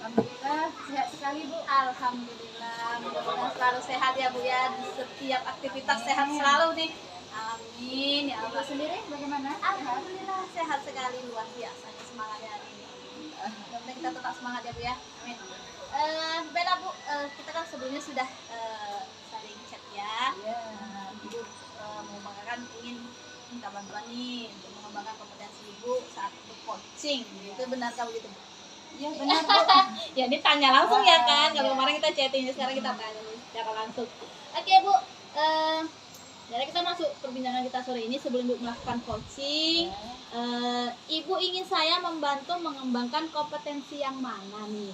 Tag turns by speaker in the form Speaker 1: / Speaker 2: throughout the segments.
Speaker 1: Alhamdulillah sehat sekali Bu.
Speaker 2: Alhamdulillah, mudah-mudahan selalu sehat ya Bu ya, di setiap aktivitas sehat selalu nih. Amin ya
Speaker 1: Ibu
Speaker 2: Allah.
Speaker 1: sendiri bagaimana?
Speaker 2: Alhamdulillah sehat sekali, luar biasa semangatnya hari ini. Mudah-mudahan kita tetap semangat ya Bu ya. Amin. Baiklah Bu, kita kan sebelumnya sudah saling chat ya.
Speaker 1: Iya.
Speaker 2: Ibu mengembangkan ingin minta bantuan nih untuk mengembangkan kompetensi Ibu saat ikut coaching. Itu benarkah begitu Bu?
Speaker 1: Iya benar Bu.
Speaker 2: Ya ini tanya langsung ya kan, kalau
Speaker 1: Iya.
Speaker 2: kemarin kita chatting, sekarang kita tanya secara langsung. Oke Bu, jadi kita masuk perbincangan kita sore ini. Sebelum Ibu melakukan coaching, Ibu ingin saya membantu mengembangkan kompetensi yang mana nih?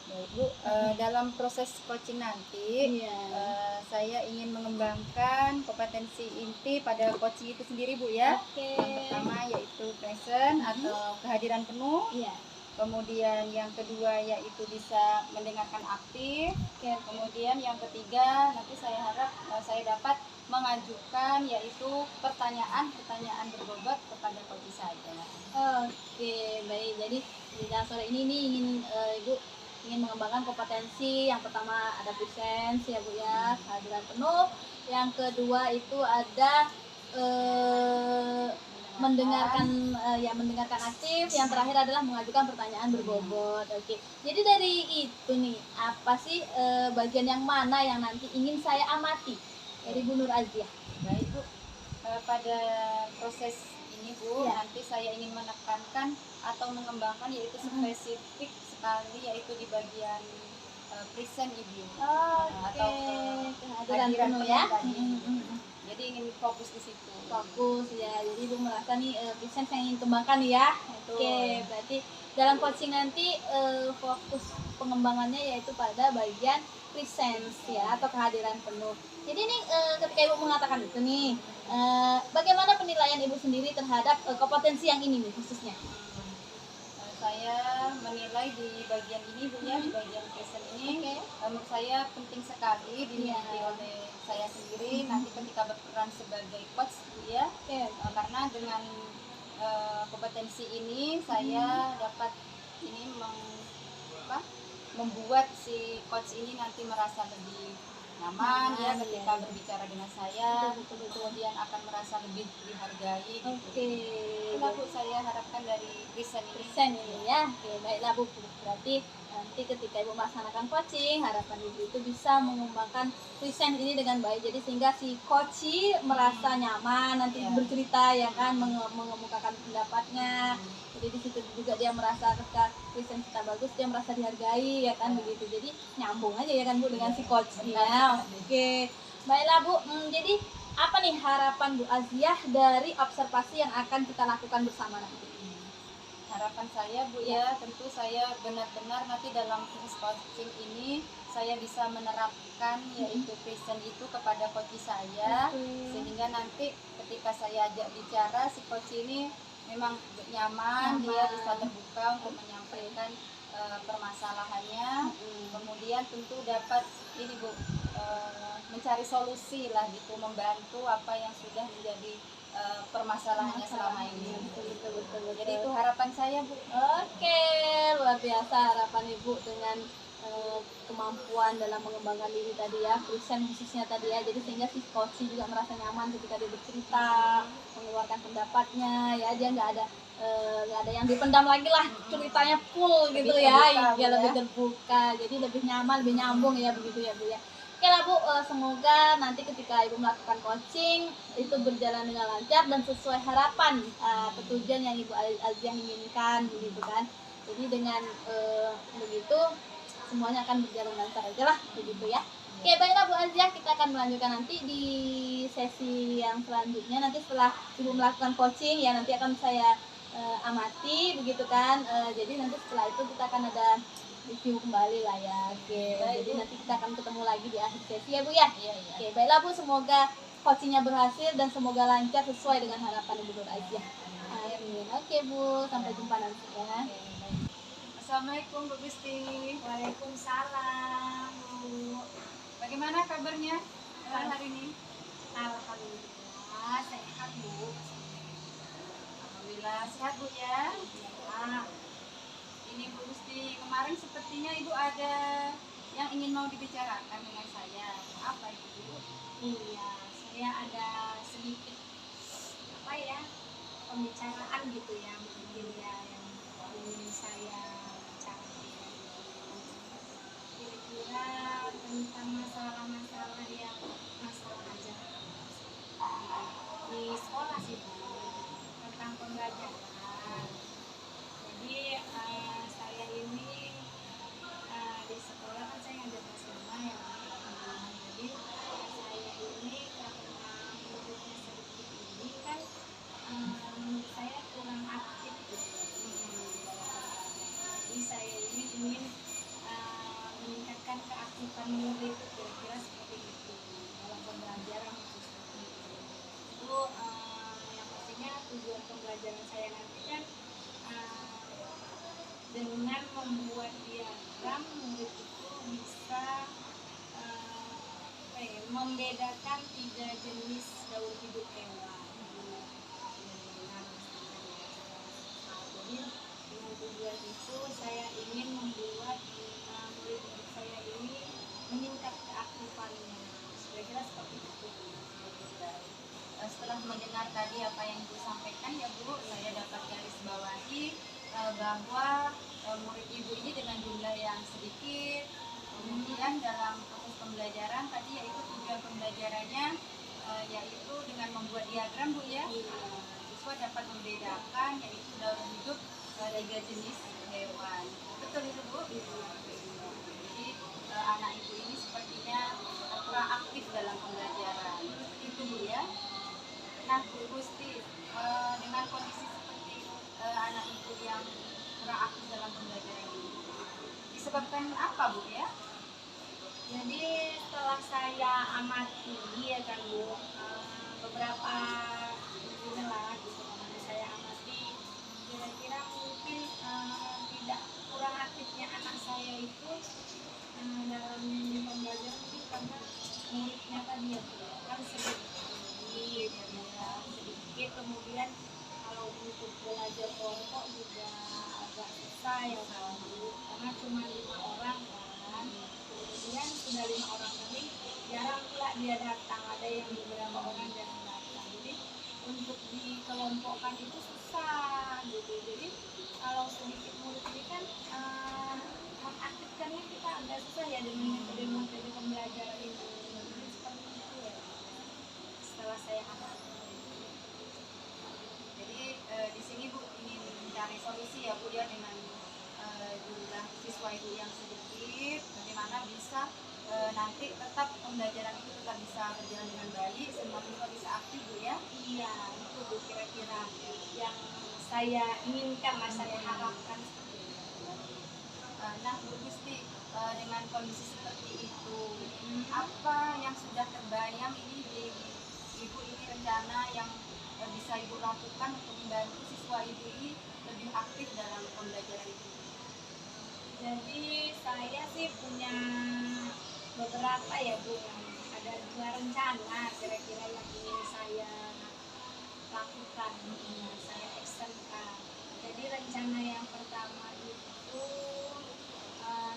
Speaker 1: Baik Bu, dalam proses coaching nanti saya ingin mengembangkan kompetensi inti pada coaching itu sendiri Bu ya.
Speaker 2: Oke.
Speaker 1: Yang pertama yaitu present atau kehadiran penuh.
Speaker 2: Iya.
Speaker 1: Kemudian yang kedua yaitu bisa mendengarkan aktif.
Speaker 2: Oke.
Speaker 1: Kemudian yang ketiga nanti saya harap saya dapat mengajukan yaitu pertanyaan berbobot kepada coach saya.
Speaker 2: Oke, baik. Jadi di sore ini nih Ibu ingin mengembangkan kompetensi. Yang pertama ada presence ya Bu ya, kehadiran penuh. Yang kedua itu ada mendengarkan aktif. Yang terakhir adalah mengajukan pertanyaan berbobot. Oke. Jadi dari itu nih, apa sih bagian yang mana yang nanti ingin saya amati dari Bu Nur Aziah?
Speaker 1: Baik Bu, pada proses ini Bu, nanti saya ingin menekankan atau mengembangkan yaitu spesifik sekali yaitu di bagian present Ibu. Atau
Speaker 2: kehadiran penuh ya.
Speaker 1: Jadi ingin fokus di situ.
Speaker 2: Fokus ya. Jadi Ibu merasa nih present yang ingin kembangkan ya. Oke, berarti dalam coaching nanti fokus pengembangannya yaitu pada bagian presence ya atau kehadiran penuh. Jadi nih ketika Ibu mengatakan itu nih, bagaimana penilaian Ibu sendiri terhadap kompetensi yang ini nih khususnya?
Speaker 1: Saya menilai di bagian ini Bu ya, di bagian present ini menurut saya penting sekali dimiliki oleh saya sendiri nanti ketika berperan sebagai coach Bu ya. Karena dengan kompetensi ini saya dapat ini membuat si coach ini nanti merasa lebih nyaman ya ketika berbicara dengan saya, kemudian akan merasa lebih dihargai gitu. Itulah Bu saya harapkan dari present
Speaker 2: ini ya. Oke, baiklah Bu, berarti nanti ketika Ibu melaksanakan coaching, harapan Ibu itu bisa mengembangkan present ini dengan baik, jadi sehingga si coach merasa nyaman nanti bercerita ya kan, mengemukakan pendapatnya. Jadi di situ juga dia merasa ketika present kita bagus, dia merasa dihargai ya kan, begitu. Jadi nyambung aja ya kan Bu dengan si coachnya. Oke, baiklah Bu. Jadi apa nih harapan Bu Aziah dari observasi yang akan kita lakukan bersama nanti?
Speaker 1: Harapan saya Bu ya, tentu saya benar-benar nanti dalam proses coaching ini saya bisa menerapkan yaitu present itu kepada coach saya, sehingga nanti ketika saya ajak bicara si coach ini memang nyaman, dia bisa terbuka untuk menyampaikan permasalahannya, kemudian tentu dapat ini Bu mencari solusi lah gitu, membantu apa yang sudah menjadi permasalahannya selama ini. Betul. Jadi itu harapan saya Bu.
Speaker 2: Oke, luar biasa harapan Ibu dengan kemampuan dalam mengembangkan diri tadi ya, present khususnya tadi ya. Jadi sehingga si coach juga merasa nyaman ketika dia bercerita, mengeluarkan pendapatnya ya, dia nggak ada yang dipendam lagi lah, ceritanya full gitu ya, dia lebih terbuka, jadi lebih nyaman, lebih nyambung ya, begitu ya Bu ya. Oke lah Bu, semoga nanti ketika Ibu melakukan coaching itu berjalan dengan lancar dan sesuai harapan tujuan yang Ibu Aziah inginkan begitu kan. Jadi dengan begitu semuanya akan berjalan lancar aja lah begitu ya. Oke, baiklah Bu Aziah, kita akan melanjutkan nanti di sesi yang selanjutnya. Nanti setelah Ibu melakukan coaching ya, nanti akan saya amati begitu kan. Jadi nanti setelah itu kita akan ada review kembali lah ya. Oke, jadi nanti kita akan ketemu lagi di akhir sesi ya Bu ya. Oke, baiklah Bu, semoga coachingnya berhasil dan semoga lancar sesuai dengan harapan Ibu Nur Aziah. Amin. Oke Bu, sampai jumpa nanti ya.
Speaker 1: Assalamualaikum Bu Gusti.
Speaker 2: Waalaikumsalam Bu.
Speaker 1: Bagaimana kabarnya hari ini?
Speaker 2: Alhamdulillah sehat Bu.
Speaker 1: Alhamdulillah sehat Bu ya. Ini Bu Gusti, kemarin sepertinya Ibu ada yang ingin mau dibicarakan dengan saya. Apa itu Bu?
Speaker 3: Iya, saya ada sedikit apa ya pembicaraan gitu ya mungkin ya yang ingin saya bicarakan. Kira-kira tentang masalah-masalah yang masalah aja di sekolah sih Bu, tentang pembelajaran. Jadi saya ini di sekolah kan saya ngajar kelas 5 ya. Jadi saya ini karena hidupnya sedikit ini kan menurut saya kurang aktif gitu. Jadi saya ini ingin meningkatkan keaktifan murid, kira-kira seperti itu dalam pembelajaran khususnya itu yang pastinya tujuan pembelajaran saya nanti kan dengan membuat diagram murid itu bisa membedakan 3 jenis daur hidup hewan. Jadi dengan tujuan itu saya ingin membuat murid saya ini meningkat keaktifannya. Kira-kira seperti itu.
Speaker 1: Setelah mendengar tadi apa yang Ibu sampaikan ya Bu, saya dapat garis bawahi bahwa murid Ibu ini dengan jumlah yang sedikit, kemudian dalam proses pembelajaran tadi yaitu tujuan pembelajarannya yaitu dengan membuat diagram Bu ya, siswa dapat membedakan yaitu daur hidup 3 jenis hewan. Betul itu Bu? Jadi anak Ibu ini sepertinya kurang aktif dalam pembelajaran. Itu Bu ya. Nah Bu Gusti, dengan kondisi seperti anak Ibu yang kurang aktif dalam pembelajaran ini disebabkan apa Bu ya?
Speaker 3: Jadi setelah saya amati ya kan Bu, beberapa inilah gitu karena saya amati kira-kira mungkin tidak kurang aktifnya anak saya itu dalam pembelajaran mungkin karena muridnya tadi ya kan sedikit ya, sedikit kemudian kalau untuk belajar kelompok juga agak susah ya Bu, karena cuma 5 orang kan. Kemudian sudah 5 orang tadi jarang pula dia datang, ada yang beberapa orang jarang datang, jadi untuk dikelompokkan itu susah gitu. Jadi kalau sedikit murid ini kan mengaktifkannya kita agak susah ya dengan metode pembelajaran ini. Jadi seperti itu ya setelah saya amati.
Speaker 1: Jadi di sini Bu ingin mencari solusi ya Bu ya, dengan jumlah siswa Ibu yang sedikit, bagaimana bisa nanti tetap pembelajaran itu tetap bisa berjalan dengan baik, semua siswa bisa aktif Bu ya.
Speaker 3: Iya, itu Bu kira-kira yang saya inginkan, saya harapkan seperti itu.
Speaker 1: Nah Bu Gusti, dengan kondisi seperti itu, apa yang sudah terbayang ini di Ibu ini rencana yang bisa Ibu lakukan untuk membantu siswa Ibu ini lebih aktif dalam pembelajaran itu?
Speaker 3: Jadi saya sih punya beberapa ya Bu, yang ada 2 rencana kira-kira yang ingin saya lakukan, saya actionkan. Jadi rencana yang pertama itu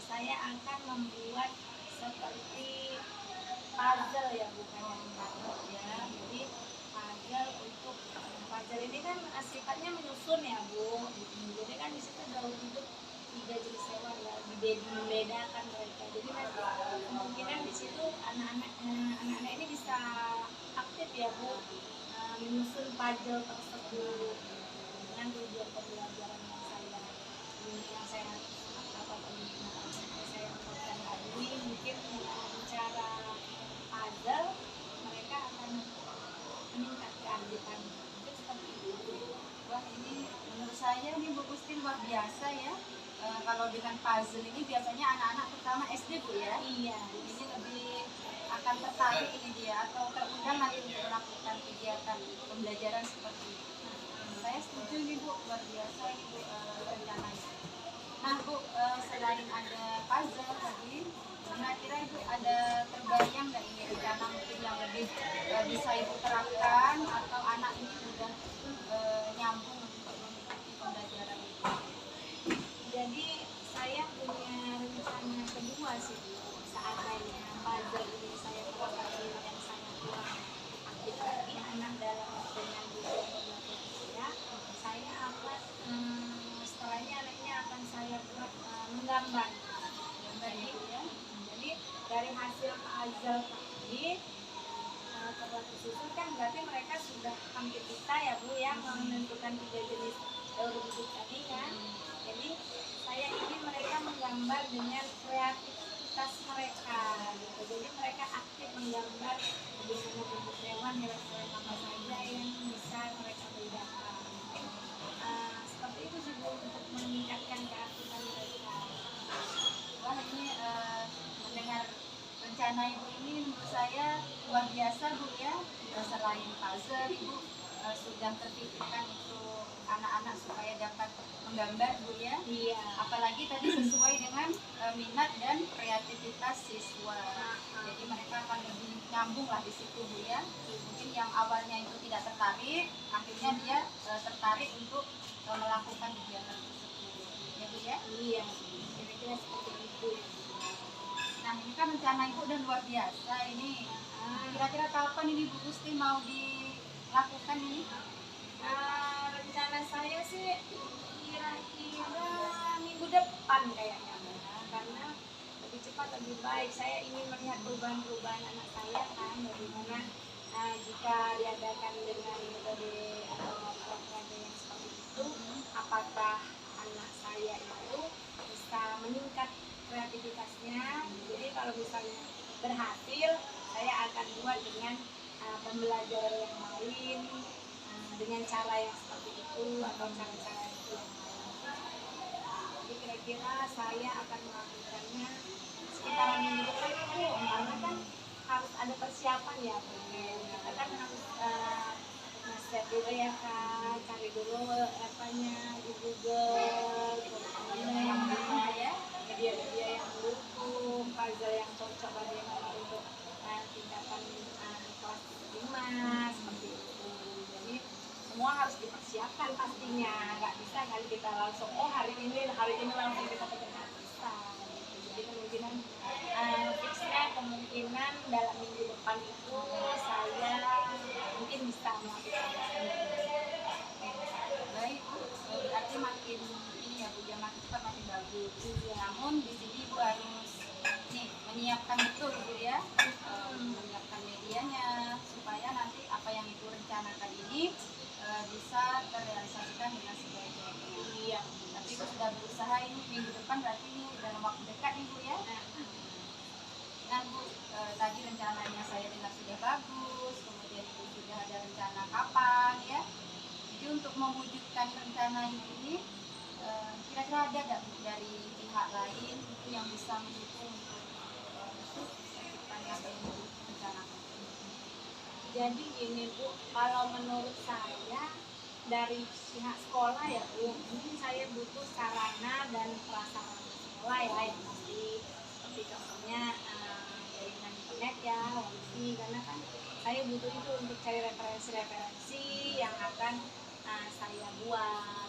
Speaker 3: saya akan membuat seperti puzzle ya, bukan yang baru ya. Jadi puzzle ini kan sifatnya menyusun ya Bu. Jadi kan di situ daur hidup 3 jenis hewan ya, membedakan mereka. Jadi nanti kemungkinan di situ anak-anak ini bisa aktif ya Bu, menyusun puzzle tersebut dengan tujuan pembelajaran yang saya lakukan tadi. Mungkin cara puzzle mereka akan meningkat keaktifan. Mungkin seperti itu.
Speaker 1: Wah ini menurut saya ini Bu Gusti luar biasa ya. Kalau dengan puzzle ini biasanya anak-anak pertama SD Bu ya.
Speaker 3: Iya.
Speaker 1: Ini lebih akan tertarik ini dia atau terundang nanti untuk melakukan kegiatan pembelajaran seperti ini. Saya setuju nih Bu, luar biasa ini Bu rencananya. Nah Bu, selain ada puzzle tadi, kira-kira Ibu ada terbayang nggak ini rencana mungkin yang lebih bisa Ibu terapkan atau anak ini sudah nyambung untuk mengikuti pembelajaran ini?
Speaker 3: Jadi saya punya rencana kedua sih Bu. Seandainya puzzle ini saya mendapati yang sangat kurang aktif lagi anak dalam dengan buku belajar saya akan setelahnya anaknya akan saya buat menggambar. Jadi dari hasil puzzle tadi terbuat susun kan berarti mereka sudah hampir bisa ya Bu ya menentukan 3 jenis daur hidup tadi kan. Jadi saya ingin mereka menggambar dengan kreativitas mereka gitu. Jadi mereka aktif menggambar bagaimana bentuk hewan apa saja yang bisa mereka bedakan. Seperti itu sih Bu untuk meningkatkan keaktifan mereka.
Speaker 1: Wah, ini mendengar rencana Ibu ini menurut saya luar biasa Bu ya. Selain puzzle, Ibu sudah terpikirkan untuk anak-anak supaya dapat menggambar Bu ya.
Speaker 3: Iya.
Speaker 1: Apalagi tadi sesuai dengan minat dan kreativitas siswa. Jadi mereka akan lebih nyambung lah di situ Bu ya. Mungkin yang awalnya itu tidak tertarik, akhirnya dia tertarik untuk melakukan kegiatan tersebut. Ya Bu ya.
Speaker 3: Iya. Kira-kira seperti itu.
Speaker 1: Nah ini kan rencana Ibu udah luar biasa ini. Kira-kira kapan ini Bu Gusti mau dilakukan ini?
Speaker 3: Rencana saya sih kira-kira minggu depan kayaknya karena lebih cepat lebih baik. Saya ingin melihat perubahan-perubahan anak saya kan bagaimana jika diadakan dengan metode atau olahraga yang seperti itu, apakah anak saya itu bisa meningkat kreativitasnya. Jadi kalau misalnya berhasil, saya akan buat dengan pembelajaran yang lain dengan cara yang seperti itu atau cara-cara itu yang lain. Jadi kira-kira saya akan melakukannya sekitaran minggu depan Bu, karena kan harus ada persiapan ya Bu. Kita kan harus nge-set dulu ya kan, cari dulu apanya di Google,
Speaker 1: Yang mana ya?
Speaker 3: media-media yang mendukung, puzzle yang cocok bagaimana untuk tingkatan kelas 5 seperti itu. Jadi semua harus dipersiapkan pastinya, nggak bisa kan kita langsung hari ini langsung kita pegang bisa. Jadi kemungkinan fixnya kemungkinan dalam minggu depan itu saya mungkin bisa melakukan.
Speaker 1: Baik Bu, berarti makin ini ya Bu ya, makin cepat makin bagus. Namun di sini Bu harus menyiapkan betul Bu ya, menyiapkan medianya supaya nanti apa yang Ibu rencanakan ini bisa terrealisasikan dengan sebaik-baiknya.
Speaker 3: Iya.
Speaker 1: Tapi Ibu sudah berusaha ini minggu depan, berarti ini dalam waktu dekat nih Bu ya. Kan Bu, tadi rencananya saya dengar sudah bagus, kemudian Ibu sudah ada rencana kapan ya. Jadi untuk mewujudkan rencana ini, kira-kira ada nggak Bu dari pihak lain itu yang bisa mendukung untuk terciptanya apa yang Ibu rencanakan?
Speaker 3: Jadi gini Bu, kalau menurut saya dari pihak sekolah ya Bu, mungkin saya butuh sarana dan prasarana sekolah ya yang pasti seperti contohnya jaringan internet ya, wifi, karena kan saya butuh itu untuk cari referensi-referensi yang akan saya buat.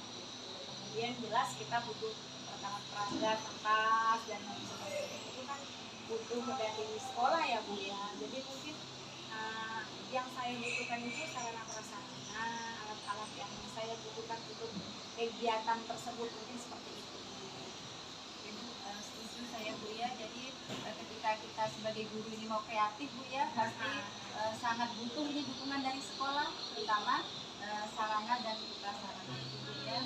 Speaker 3: Kemudian jelas kita butuh perangkat, kertas dan lain sebagainya itu kan butuh dari sekolah ya Bu ya. Jadi mungkin yang saya butuhkan itu sarana prasarana, alat-alat yang saya butuhkan untuk kegiatan tersebut mungkin seperti itu.
Speaker 1: Jadi setuju saya Bu ya. Jadi ketika kita sebagai guru ini mau kreatif Bu ya, pasti sangat butuh ini dukungan dari sekolah, terutama sarana dan prasarana itu Bu ya.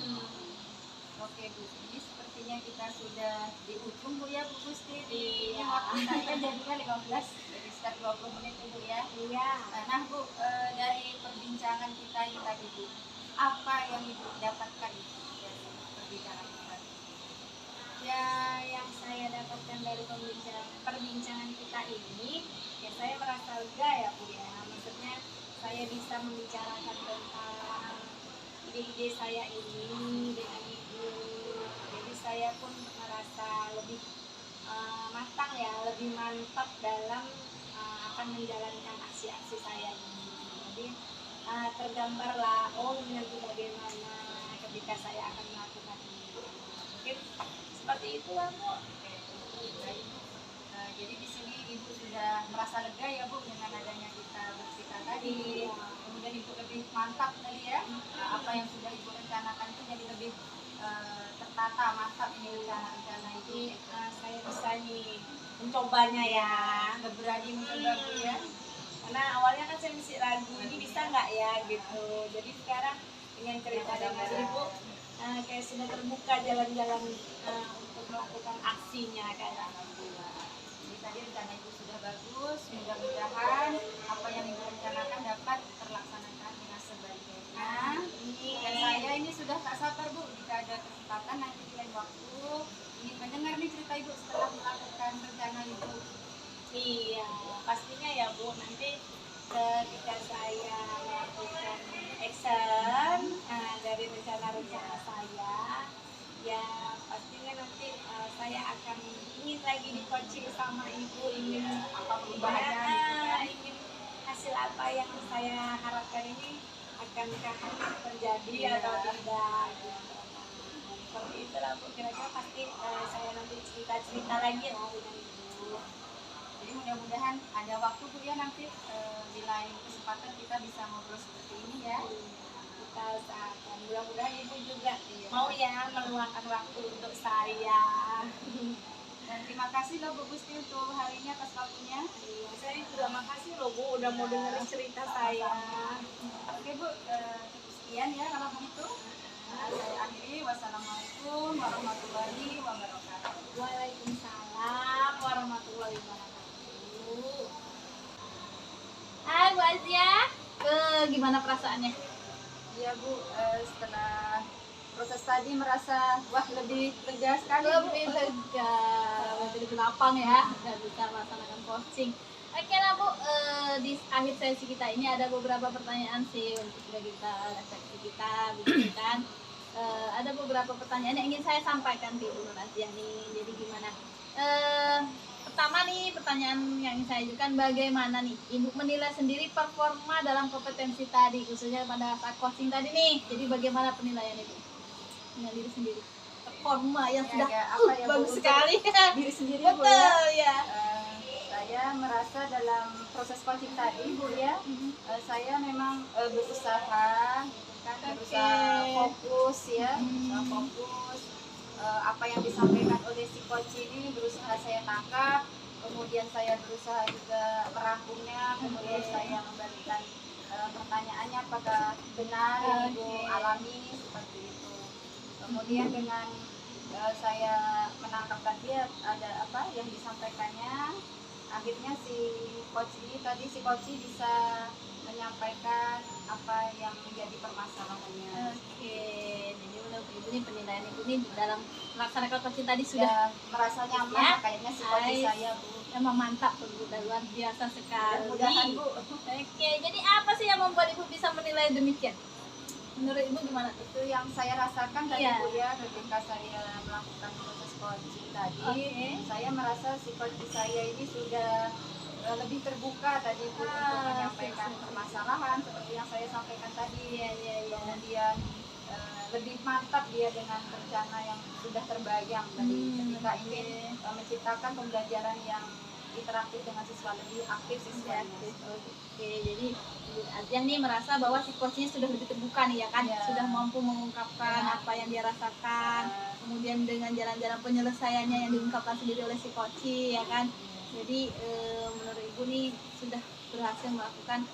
Speaker 1: Oke Bu, ini sepertinya kita sudah di ujung Bu ya Bu Gusti. Di waktu saya jadinya 15, jadi sekitar 20 menit Bu ya.
Speaker 3: Iya.
Speaker 1: Nah Bu, dari perbincangan kita ini tadi Bu, apa yang Ibu dapatkan dari perbincangan kita?
Speaker 3: Ya, yang saya dapatkan dari perbincangan kita ini, ya saya merasa lega ya Bu ya. Maksudnya saya bisa membicarakan tentang ide-ide saya ini dengan Ibu. Jadi saya pun merasa lebih matang ya, lebih mantap dalam akan menjalankan aksi-aksi saya ini. Jadi tergambarlah, oh nanti bagaimana ketika saya akan melakukan ini. Oke mungkin seperti itu lah Bu.
Speaker 1: Baik, Bu. Jadi di sini Ibu sudah merasa lega ya Bu dengan adanya kita bercerita tadi. Kemudian Ibu lebih mantap tadi ya. Apa yang sudah Ibu rencanakan itu jadi lebih tertata, mantap ini rencana-rencana Ibu.
Speaker 3: Saya bisa nih mencobanya ya.
Speaker 1: Berani mencoba Bu ya.
Speaker 3: Karena awalnya kan saya masih ragu ini bisa nggak ya gitu. Jadi sekarang dengan cerita dengan Ibu kayak sudah terbuka jalan-jalan untuk melakukan aksinya kayak.
Speaker 1: Jadi tadi rencana Ibu sudah bagus, mudah-mudahan apa yang Ibu rencanakan dapat terlaksanakan dengan sebaiknya. Dan saya ini sudah tak sabar Bu, jika ada kesempatan nanti di lain waktu ingin mendengar nih cerita Ibu setelah melakukan rencana Ibu.
Speaker 3: Iya, pastinya ya Bu, nanti ketika saya melakukan action dari rencana-rencana saya, ya pastinya nanti saya akan ingin lagi di coaching sama Ibu, ingin
Speaker 1: Apa perubahannya?
Speaker 3: ingin hasil apa yang saya harapkan ini akankah terjadi atau tidak gitu. Seperti itulah Bu, kira-kira pasti saya nanti cerita-cerita lagi lah dengan Ibu.
Speaker 1: Jadi mudah-mudahan ada waktu Bu ya nanti di lain kesempatan kita bisa ngobrol seperti ini ya.
Speaker 3: Kita usahakan, mudah-mudahan Ibu juga mau ya meluangkan waktu untuk saya.
Speaker 1: Dan terima kasih loh Bu Gusti untuk hari ini atas waktunya.
Speaker 3: Iya, saya juga makasih loh Bu udah mau dengerin cerita saya.
Speaker 1: Oke Bu, cukup sekian ya kalau begitu. Saya akhiri. Wassalamualaikum warahmatullahi wabarakatuh.
Speaker 3: Waalaikumsalam warahmatullahi wabarakatuh.
Speaker 2: Hai Bu Azia, gimana perasaannya?
Speaker 1: Iya Bu, setelah proses tadi merasa wah lebih lega sekali Bu.
Speaker 2: Lebih lega, lebih lapang ya, dan bisa melaksanakan coaching. Oke lah Bu, di akhir sesi kita ini ada beberapa pertanyaan sih untuk kita refleksi kita, begitu kan? Ada beberapa pertanyaan yang ingin saya sampaikan di Bu Azia nih. Jadi gimana? Pertama nih, pertanyaan yang saya ajukan, bagaimana nih Ibu menilai sendiri performa dalam kompetensi tadi, khususnya pada saat coaching tadi nih. Jadi bagaimana penilaian Ibu dengan diri sendiri? Performa yang
Speaker 1: Ya,
Speaker 2: sudah
Speaker 1: ya, apa ya, Bu,
Speaker 2: bagus
Speaker 1: untuk
Speaker 2: sekali.
Speaker 1: diri sendiri Bu ya.
Speaker 2: Betul ya.
Speaker 1: Saya merasa dalam proses coaching tadi Bu ya, saya memang berusaha gitu kan, berusaha fokus ya, berusaha fokus apa yang disampaikan oleh si coach ini berusaha saya tangkap, kemudian saya berusaha juga merangkumnya, kemudian saya memberikan pertanyaannya apakah benar yang Ibu alami seperti itu. Kemudian dengan saya menangkap tadi ada apa yang disampaikannya, akhirnya si coach ini bisa menyampaikan apa yang menjadi permasalahannya.
Speaker 2: Oke, jadi menurut Ibu nih penilaian Ibu nih dalam melaksanakan coaching tadi sudah
Speaker 1: Sudah merasa nyaman
Speaker 2: ya?
Speaker 1: kayaknya si coach
Speaker 2: Nice.
Speaker 1: saya Bu.
Speaker 2: memang mantap Bu, udah luar biasa sekali.
Speaker 1: Mudah-mudahan Bu.
Speaker 2: Oke, jadi apa sih yang membuat Ibu bisa menilai demikian? Menurut Ibu gimana tuh?
Speaker 1: Itu yang saya rasakan tadi
Speaker 2: Iya.
Speaker 1: Bu ya, ketika saya melakukan proses coaching tadi,
Speaker 2: Oke.
Speaker 1: saya merasa si coach saya ini sudah lebih terbuka tadi Bu untuk menyampaikan permasalahan seperti yang saya sampaikan tadi. Kemudian lebih mantap dia dengan rencana yang sudah terbayang tadi ketika ingin menciptakan pembelajaran yang interaktif dengan siswa, lebih aktif siswanya.
Speaker 2: Oke, jadi Azia nih merasa bahwa si coachnya sudah lebih terbuka nih ya kan,
Speaker 1: Iya.
Speaker 2: sudah mampu mengungkapkan
Speaker 1: Iya.
Speaker 2: apa yang dia rasakan, kemudian dengan jalan-jalan penyelesaiannya yang diungkapkan sendiri oleh si coach ya kan. Jadi menurut Ibu nih sudah berhasil melakukan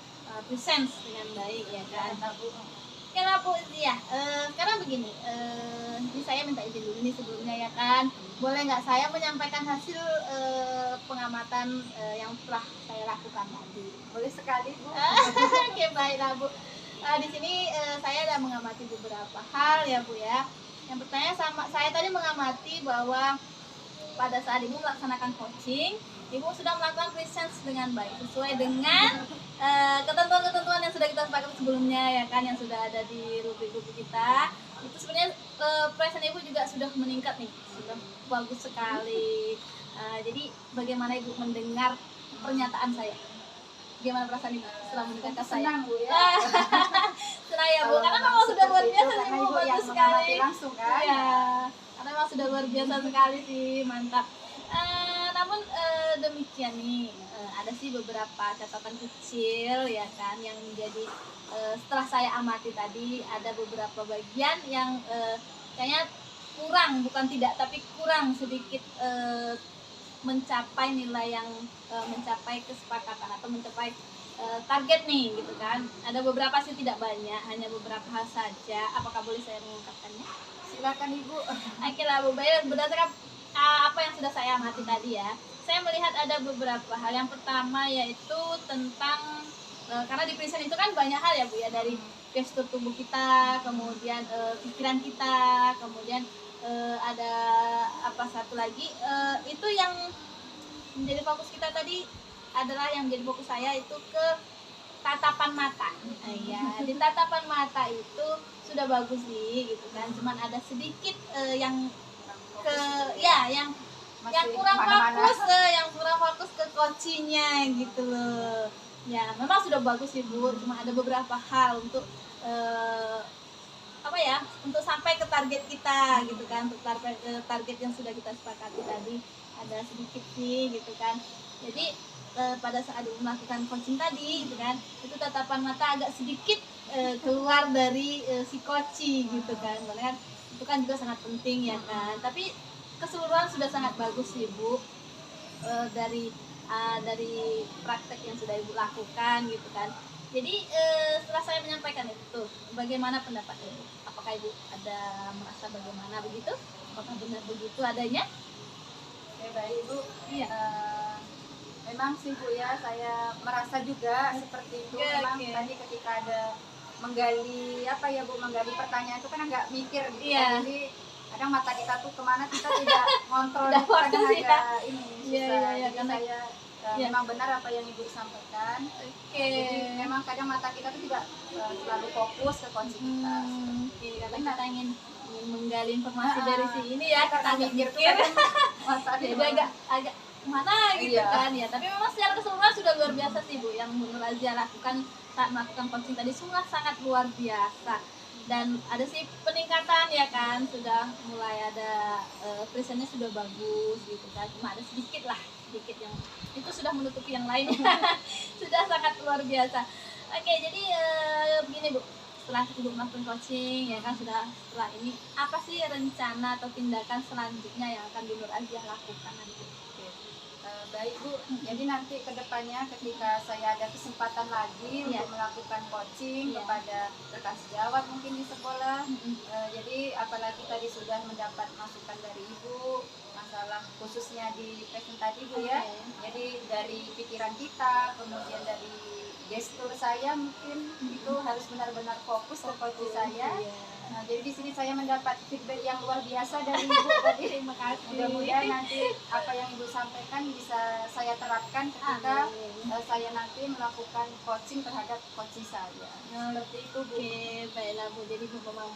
Speaker 2: presence dengan baik ya kan. Kenapa Bu Zia? Sekarang begini, ini saya minta izin dulu nih sebelumnya ya kan. Boleh nggak saya menyampaikan hasil pengamatan yang telah saya lakukan tadi?
Speaker 1: Boleh sekali Bu.
Speaker 2: Oke baiklah Bu. Di sini saya ada mengamati beberapa hal ya Bu ya. Yang pertama saya tadi mengamati bahwa pada saat Ibu melaksanakan coaching, Ibu sudah melakukan presence dengan baik sesuai dengan ketentuan-ketentuan yang sudah kita sepakati sebelumnya ya kan, yang sudah ada di rubrik-rubrik kita. Itu sebenarnya presence Ibu juga sudah meningkat nih, sudah bagus sekali. Jadi bagaimana Ibu mendengar pernyataan saya? Gimana perasaan Ibu setelah mendengarkan saya?
Speaker 1: Senang Bu ya.
Speaker 2: Senang ya Bu, karena memang sudah luar biasa nih Bu, bagus sekali.
Speaker 1: Langsung kan.
Speaker 2: Iya, karena memang sudah luar biasa sekali sih, mantap. Namun demikian nih, ada sih beberapa catatan kecil ya kan yang menjadi setelah saya amati tadi ada beberapa bagian yang kayaknya kurang, bukan tidak tapi kurang sedikit mencapai nilai yang mencapai kesepakatan atau mencapai target nih gitu kan. Ada beberapa sih, tidak banyak, hanya beberapa hal saja. Apakah boleh saya mengungkapkannya?
Speaker 1: Silakan Ibu.
Speaker 2: Oke lah Bu, baik, berdasarkan apa yang sudah saya amati tadi ya, saya melihat ada beberapa hal. Yang pertama yaitu tentang karena di present itu kan banyak hal ya Bu ya, dari gestur tubuh kita, kemudian pikiran kita, kemudian ada apa satu lagi itu yang menjadi fokus kita tadi adalah yang menjadi fokus saya itu ke tatapan mata. Ya, di tatapan mata itu sudah bagus sih gitu kan, cuman ada sedikit yang ke ya yang kurang fokus yang kurang fokus ke coachingnya gitu loh. Ya memang sudah bagus sih Bu, cuma ada beberapa hal untuk apa ya, untuk sampai ke target kita gitu kan, untuk target yang sudah kita sepakati tadi ada sedikit sih gitu kan. Jadi pada saat melakukan coaching tadi gitu kan, itu tatapan mata agak sedikit keluar dari si coaching gitu kan, karena itu kan juga sangat penting ya kan. Tapi keseluruhan sudah sangat bagus sih Bu, dari praktek yang sudah Ibu lakukan gitu kan. Jadi setelah saya menyampaikan itu, bagaimana pendapat Ibu? Apakah Ibu ada merasa bagaimana begitu? Apakah benar begitu adanya?
Speaker 1: Ya baik Ibu.
Speaker 2: Iya.
Speaker 1: Memang sih Bu ya, saya merasa juga seperti itu. Memang tadi ketika ada menggali apa ya Bu, menggali pertanyaan itu kan agak mikir gitu.
Speaker 2: Iya.
Speaker 1: Jadi kadang mata kita tuh kemana kita tidak kontrol,
Speaker 2: Tidak
Speaker 1: kadang
Speaker 2: fokus ya.
Speaker 1: agak ini susah.
Speaker 2: Iya,
Speaker 1: Jadi
Speaker 2: karena
Speaker 1: saya memang benar apa yang Ibu sampaikan. Jadi memang kadang mata kita tuh tidak selalu fokus ke kunci kita.
Speaker 2: Oke, karena kita ingin menggali informasi dari sini ya, kita
Speaker 1: agak
Speaker 2: mikir jadi agak mana gitu kan ya. Tapi memang secara keseluruhan sudah luar biasa sih Bu yang Bu Nur Azia lakukan saat melakukan coaching tadi, sungguh sangat luar biasa. Dan ada sih peningkatan ya kan, sudah mulai ada presentnya sudah bagus gitu kan, cuma ada sedikit yang itu sudah menutupi yang lainnya. Sudah sangat luar biasa. Oke, jadi begini Bu, setelah Ibu melakukan coaching ya kan, setelah ini apa sih rencana atau tindakan selanjutnya yang akan Bu Nur Azia lakukan nanti?
Speaker 1: Baik Bu, jadi nanti kedepannya ketika saya ada kesempatan lagi untuk melakukan coaching kepada rekan sejawat mungkin di sekolah, jadi apalagi tadi sudah mendapat masukan dari Ibu masalah khususnya di present tadi Bu ya, jadi dari pikiran kita, kemudian dari gestur saya mungkin itu harus benar-benar fokus ke coaching saya. Nah, jadi di sini saya mendapat feedback yang luar biasa dari Ibu tadi. Terima kasih. Mudah-mudahan nanti apa yang Ibu sampaikan bisa saya terapkan ketika saya nanti melakukan coaching terhadap coaching saya. Seperti itu Bu.
Speaker 2: Oke, baiklah Bu. Jadi Bu memang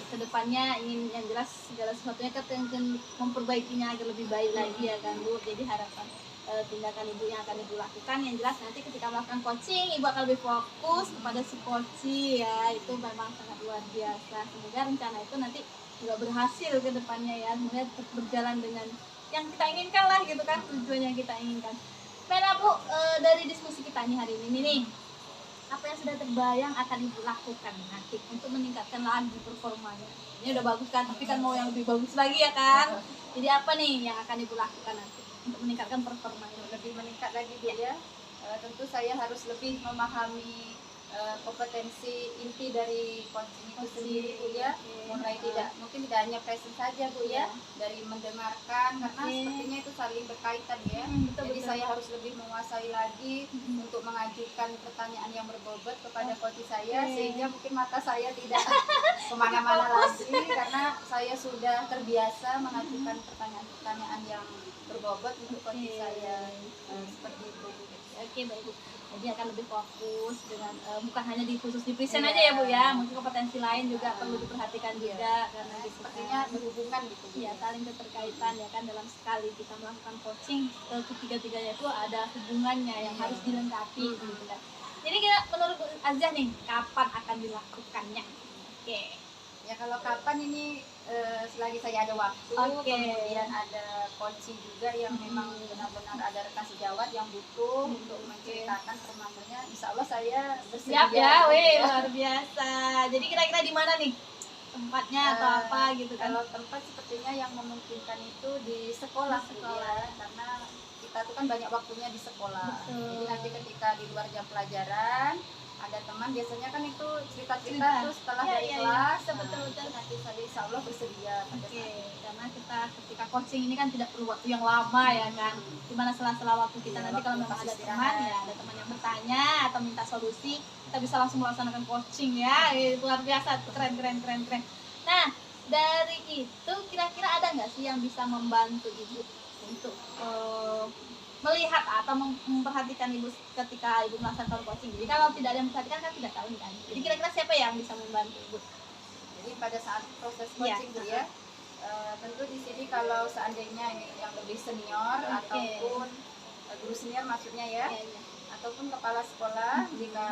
Speaker 2: kedepannya ingin yang jelas segala sesuatunya kita memperbaikinya agar lebih baik lagi ya kan Bu. Jadi harapan tindakan Ibu yang akan Ibu lakukan yang jelas nanti ketika melakukan coaching Ibu akan lebih fokus kepada si coaching ya, itu memang sangat luar biasa. Semoga rencana itu nanti juga berhasil ke depannya ya, semoga tetap berjalan dengan yang kita inginkan lah gitu kan, tujuan yang kita inginkan. Baiklah Bu, dari diskusi kita nih hari ini nih, apa yang sudah terbayang akan Ibu lakukan nanti untuk meningkatkan lagi performanya? Ini udah bagus kan, tapi kan mau yang lebih bagus lagi ya kan. Jadi apa nih yang akan Ibu lakukan nanti untuk meningkatkan performanya?
Speaker 1: Lebih meningkat lagi Bu ya. Tentu saya harus lebih memahami kompetensi inti dari coaching itu sendiri Bu ya. Mulai mungkin tidak hanya present saja Bu ya, dari mendengarkan karena sepertinya itu saling berkaitan ya. Jadi saya harus lebih menguasai lagi untuk mengajukan pertanyaan yang berbobot kepada coaching saya, sehingga mungkin mata saya tidak kemana-mana lagi karena saya sudah terbiasa mengajukan pertanyaan-pertanyaan yang berbobot untuk coaching saya. Seperti itu.
Speaker 2: Oke baik Bu. Jadi akan lebih fokus dengan bukan hanya khusus di present aja ya Bu ya, mungkin kompetensi lain juga perlu diperhatikan juga karena
Speaker 1: sepertinya berhubungan gitu
Speaker 2: ya, saling keterkaitan ya kan. Dalam sekali kita melakukan coaching ketiga-tiganya itu ada hubungannya yang harus dilengkapi gitu kan. Jadi kita menurut Bu Azia nih, kapan akan dilakukannya? Oke.
Speaker 1: Ya kalau kapan ini selagi saya ada waktu.
Speaker 2: Oke.
Speaker 1: Kemudian ada coaching juga yang memang benar-benar ada rekan sejawat yang butuh untuk menceritakan permasalahannya. Insya Allah saya bersedia.
Speaker 2: Siap ya,
Speaker 1: gitu
Speaker 2: weh,
Speaker 1: ya.
Speaker 2: luar biasa. Jadi kira-kira di mana nih tempatnya atau apa gitu kan?
Speaker 1: Kalau tempat sepertinya yang memungkinkan itu di sekolah,
Speaker 2: Di
Speaker 1: Bu,
Speaker 2: sekolah.
Speaker 1: ya. Karena kita tuh kan banyak waktunya di sekolah.
Speaker 2: Betul.
Speaker 1: Jadi nanti ketika di luar jam pelajaran ada teman, biasanya kan itu cerita-cerita
Speaker 2: Cerita.
Speaker 1: tuh setelah
Speaker 2: Iya,
Speaker 1: dari
Speaker 2: iya, iya.
Speaker 1: kelas.
Speaker 2: Betul, betul, betul.
Speaker 1: Nanti saya insya Allah bersedia pada
Speaker 2: Oke,
Speaker 1: saat itu.
Speaker 2: karena kita ketika coaching ini kan tidak perlu waktu yang lama ya kan. Dimana sela-sela waktu kita
Speaker 1: Iya,
Speaker 2: nanti
Speaker 1: waktu
Speaker 2: kalau memang
Speaker 1: pas
Speaker 2: ada
Speaker 1: istirahat.
Speaker 2: teman ya, ada teman yang bertanya atau minta solusi, kita bisa langsung melaksanakan coaching ya. Luar biasa, keren, keren, keren, keren. Nah, dari itu kira-kira ada nggak sih yang bisa membantu ibu untuk melihat atau memperhatikan ibu ketika ibu melaksanakan coaching? Jadi kalau tidak ada yang memperhatikan kan tidak tahu nih kan. Jadi kira-kira siapa yang bisa membantu ibu?
Speaker 1: Jadi pada saat proses
Speaker 2: Iya.
Speaker 1: coaching Bu, ya, tentu di sini kalau seandainya ini yang lebih senior
Speaker 2: Oke.
Speaker 1: ataupun guru senior maksudnya ya,
Speaker 2: Iya, iya.
Speaker 1: ataupun kepala sekolah jika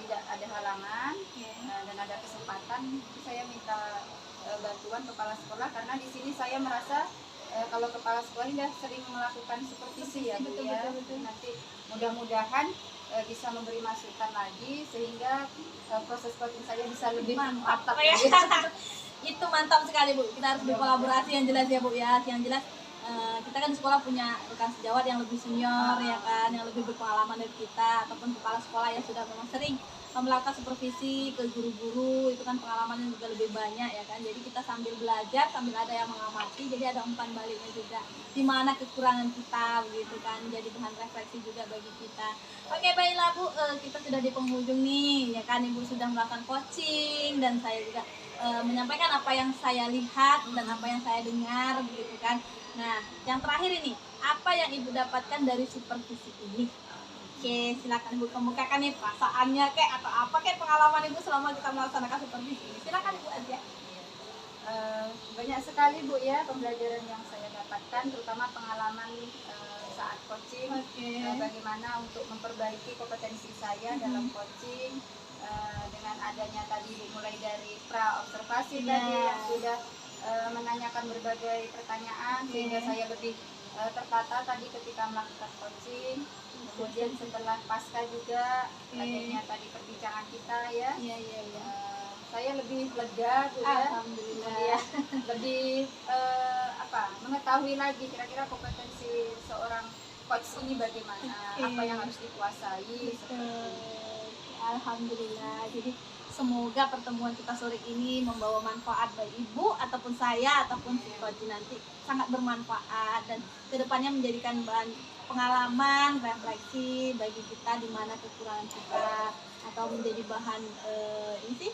Speaker 1: tidak ada halangan
Speaker 2: Iya.
Speaker 1: dan ada kesempatan, itu saya minta bantuan kepala sekolah karena di sini saya merasa kalau kepala sekolah ini sudah sering melakukan supervisi ya Bu,
Speaker 2: Betul,
Speaker 1: ya.
Speaker 2: betul, betul.
Speaker 1: Nanti mudah-mudahan bisa memberi masukan lagi sehingga proses coaching saya bisa lebih
Speaker 2: Mantap
Speaker 1: mantap
Speaker 2: ya.
Speaker 1: ya.
Speaker 2: Itu mantap sekali Bu, kita harus berkolaborasi yang jelas ya Bu ya. Yang jelas kita kan di sekolah punya rekan sejawat yang lebih senior ya kan, yang lebih berpengalaman dari kita, ataupun kepala sekolah yang sudah memang sering melakukan supervisi ke guru-guru, itu kan pengalamannya juga lebih banyak ya kan. Jadi kita sambil belajar, sambil ada yang mengamati, jadi ada umpan baliknya juga di mana kekurangan kita begitu kan, jadi bahan refleksi juga bagi kita. Oke, baiklah Bu, kita sudah di penghujung nih ya kan. Ibu sudah melakukan coaching dan saya juga menyampaikan apa yang saya lihat dan apa yang saya dengar begitu kan. Nah, yang terakhir ini, apa yang Ibu dapatkan dari supervisi ini? Oke, silakan Ibu kemukakan nih perasaannya kayak atau apa kayak pengalaman Ibu selama kita melaksanakan supervisi ini. Silakan Ibu aja.
Speaker 1: Banyak sekali Bu ya pembelajaran yang saya dapatkan, terutama pengalaman saat coaching.
Speaker 2: Oke.
Speaker 1: Bagaimana untuk memperbaiki kompetensi saya dalam coaching dengan adanya tadi Bu, mulai dari pra observasi
Speaker 2: Iya.
Speaker 1: tadi yang sudah menanyakan berbagai pertanyaan sehingga saya lebih tertata tadi ketika melakukan coaching. Kemudian setelah pasca juga adanya tadi perbincangan kita ya,
Speaker 2: Iya, iya, iya.
Speaker 1: saya lebih lega Bu ya.
Speaker 2: Alhamdulillah.
Speaker 1: Kemudian lebih mengetahui lagi kira-kira kompetensi seorang coach ini bagaimana,
Speaker 2: Oke.
Speaker 1: apa yang harus dikuasai seperti itu.
Speaker 2: Alhamdulillah. Jadi semoga pertemuan kita sore ini membawa manfaat bagi Ibu ataupun saya ataupun si coach nanti sangat bermanfaat dan kedepannya menjadikan bahan pengalaman refleksi bagi kita di mana kekurangan kita atau menjadi bahan ini sih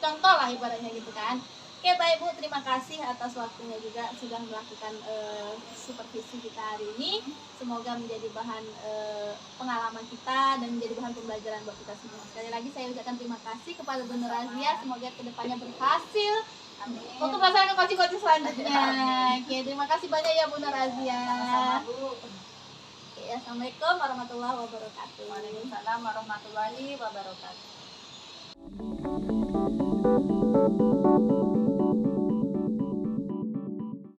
Speaker 2: contoh lah ibaratnya gitu kan. Oke baik Bu, terima kasih atas waktunya juga sudah melakukan supervisi kita hari ini. Semoga menjadi bahan pengalaman kita dan menjadi bahan pembelajaran buat kita semua. Sekali lagi saya ucapkan terima kasih kepada Bu Nur Razia. Semoga kedepannya berhasil
Speaker 1: Amin.
Speaker 2: untuk melaksanakan coaching-coaching selanjutnya. Oke, terima kasih banyak ya Bu Nur Razia.
Speaker 1: Sama-sama Bu.
Speaker 2: Oke, assalamualaikum warahmatullahi wabarakatuh.
Speaker 1: Waalaikumsalam warahmatullahi wabarakatuh.